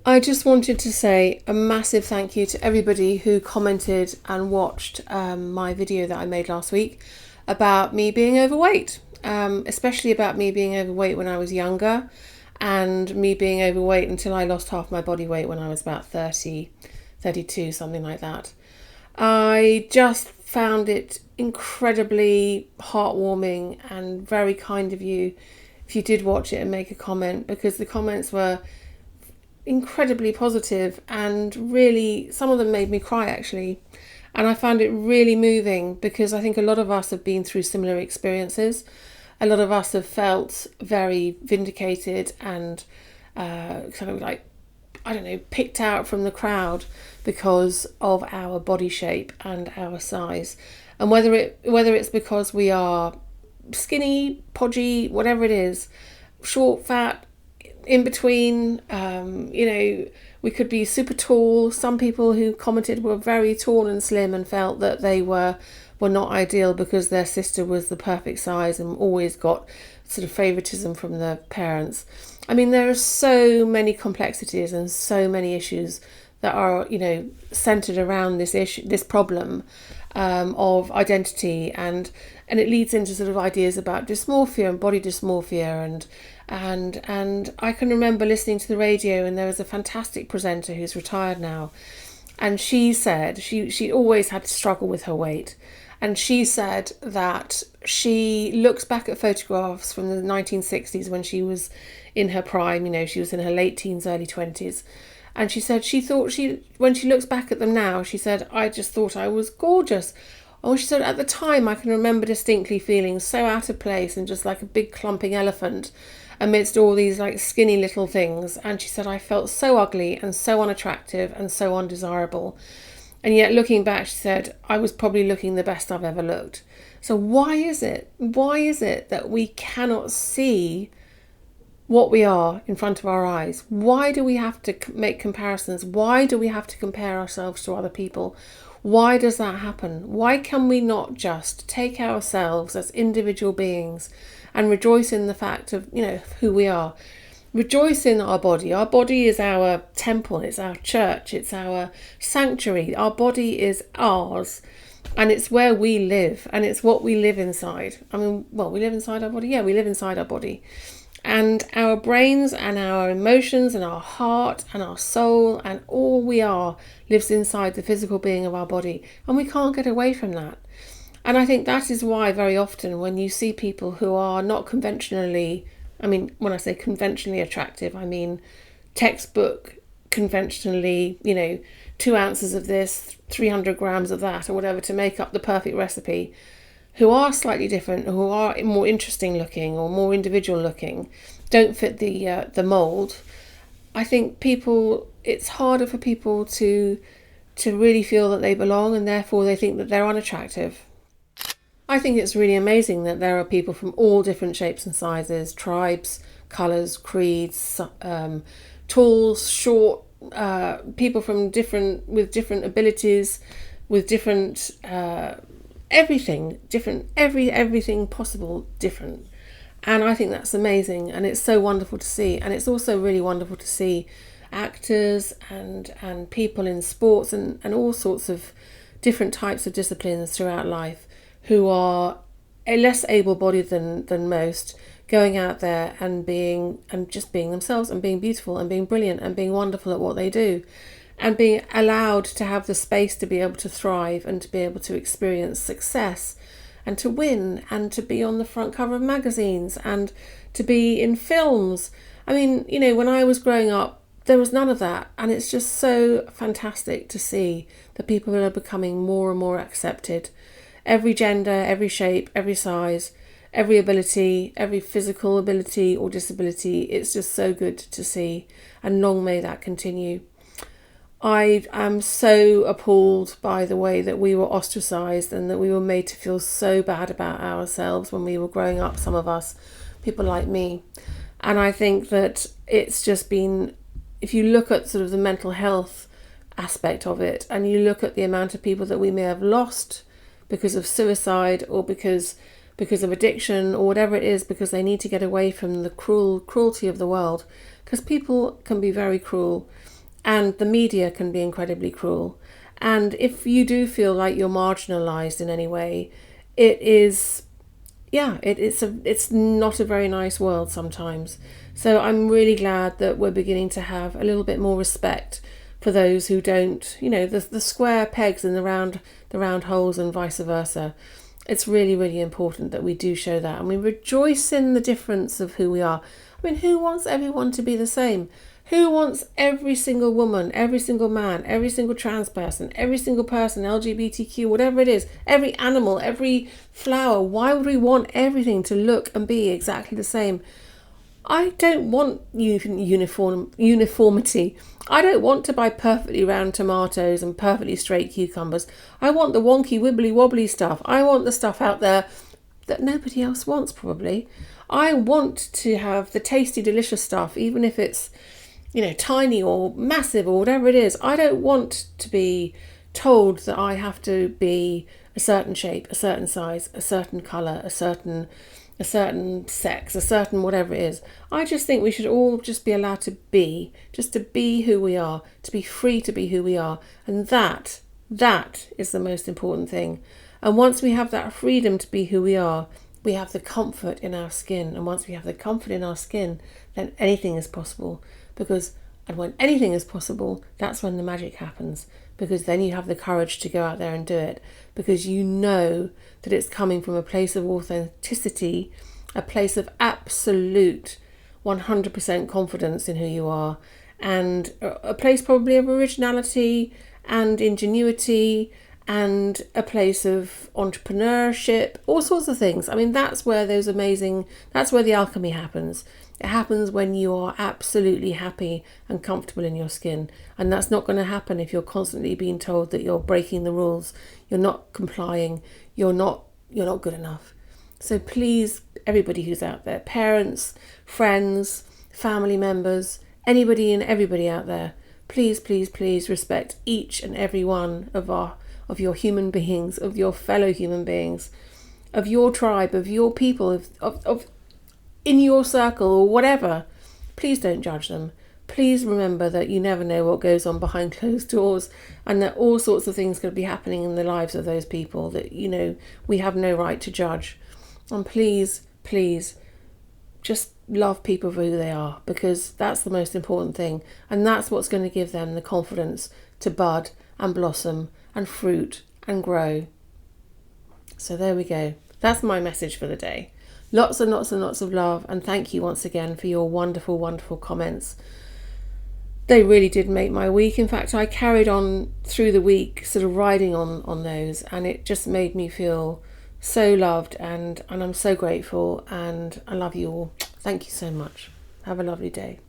I just wanted to say a massive thank you to everybody who commented and watched my video that I made last week about me being overweight, especially about me being overweight when I was younger and me being overweight until I lost half my body weight when I was about 30, 32, something like that. I just found it incredibly heartwarming and very kind of you if you did watch it and make a comment, because the comments were incredibly positive and really some of them made me cry actually. And I found it really moving because I think a lot of us have been through similar experiences. A lot of us have felt very vindicated and kind of like, I don't know, picked out from the crowd because of our body shape and our size. And whether it's because we are skinny, podgy, whatever it is, short, fat, in between, we could be super tall. Some people who commented were very tall and slim and felt that they were not ideal because their sister was the perfect size and always got sort of favoritism from the parents. I mean, there are so many complexities and so many issues that are, centered around this problem of identity, and it leads into sort of ideas about dysmorphia and body dysmorphia, and I can remember listening to the radio, and there was a fantastic presenter who's retired now, and she said she always had to struggle with her weight. And she said that she looks back at photographs from the 1960s when she was in her prime, she was in her late teens, early 20s. And she said when she looks back at them now, she said, I just thought I was gorgeous. Oh, she said, at the time, I can remember distinctly feeling so out of place and just like a big clumping elephant amidst all these like skinny little things. And she said, I felt so ugly and so unattractive and so undesirable. And yet looking back, she said, I was probably looking the best I've ever looked. So why is it that we cannot see what we are in front of our eyes? Why do we have to make comparisons? Why do we have to compare ourselves to other people? Why does that happen? Why can we not just take ourselves as individual beings and rejoice in the fact of, who we are? Rejoice in our body. Our body is our temple, it's our church, it's our sanctuary. Our body is ours, and it's where we live, and it's what we live inside. I mean, well, we live inside our body. Yeah, we live inside our body. And our brains and our emotions and our heart and our soul and all we are lives inside the physical being of our body. And we can't get away from that. And I think that is why very often when you see people who are not conventionally, I mean, when I say conventionally attractive, I mean textbook conventionally, 2 ounces of this, 300 grams of that, or whatever to make up the perfect recipe, who are slightly different, who are more interesting looking or more individual looking, don't fit the mold. I think it's harder for people to really feel that they belong, and therefore they think that they're unattractive. I think it's really amazing that there are people from all different shapes and sizes, tribes, colours, creeds, tall, short, people from with different abilities, with different everything, everything possible different. And I think that's amazing, and it's so wonderful to see. And it's also really wonderful to see actors and people in sports and all sorts of different types of disciplines throughout life who are less able-bodied than most, going out there and just being themselves and being beautiful and being brilliant and being wonderful at what they do, and being allowed to have the space to be able to thrive and to be able to experience success and to win and to be on the front cover of magazines and to be in films. I mean, when I was growing up, there was none of that, and it's just so fantastic to see that people are becoming more and more accepted. Every gender, every shape, every size, every ability, every physical ability or disability. It's just so good to see, and long may that continue. I am so appalled by the way that we were ostracised and that we were made to feel so bad about ourselves when we were growing up, some of us, people like me. And I think that it's just been, if you look at sort of the mental health aspect of it, and you look at the amount of people that we may have lost because of suicide or because of addiction or whatever it is, because they need to get away from the cruelty of the world, because people can be very cruel and the media can be incredibly cruel. And if you do feel like you're marginalized in any way, it is, it's not a very nice world sometimes. So I'm really glad that we're beginning to have a little bit more respect for those who don't, the square pegs in the round holes and vice versa. It's really, really important that we do show that, and we rejoice in the difference of who we are. I mean, who wants everyone to be the same? Who wants every single woman, every single man, every single trans person, every single person, LGBTQ, whatever it is, every animal, every flower? Why would we want everything to look and be exactly the same? I don't want uniformity. I don't want to buy perfectly round tomatoes and perfectly straight cucumbers. I want the wonky wibbly wobbly stuff. I want the stuff out there that nobody else wants, probably. I want to have the tasty, delicious stuff, even if it's, tiny or massive or whatever it is. I don't want to be told that I have to be a certain shape, a certain size, a certain colour, a certain sex, a certain whatever it is. I just think we should all just be allowed to be who we are, to be free to be who we are. And that is the most important thing. And once we have that freedom to be who we are, we have the comfort in our skin. And once we have the comfort in our skin, then anything is possible. And when anything is possible, that's when the magic happens. Because then you have the courage to go out there and do it. Because you know that it's coming from a place of authenticity, a place of absolute 100% confidence in who you are, and a place probably of originality and ingenuity, and a place of entrepreneurship, all sorts of things. I mean, that's where that's where the alchemy happens. It happens when you are absolutely happy and comfortable in your skin. And that's not going to happen if you're constantly being told that you're breaking the rules, you're not complying, you're not good enough. So please, everybody who's out there, parents, friends, family members, anybody and everybody out there, please, please, please respect each and every one of your human beings, of your fellow human beings, of your tribe, of your people, of in your circle or whatever. Please don't judge them. Please remember that you never know what goes on behind closed doors, and that all sorts of things could be happening in the lives of those people that, we have no right to judge. And please, please, just love people for who they are, because that's the most important thing. And that's what's going to give them the confidence to bud and blossom and fruit and grow. So there we go. That's my message for the day. Lots and lots and lots of love, and thank you once again for your wonderful, wonderful comments. They really did make my week. In fact, I carried on through the week sort of riding on those, and it just made me feel so loved, and I'm so grateful, and I love you all. Thank you so much. Have a lovely day.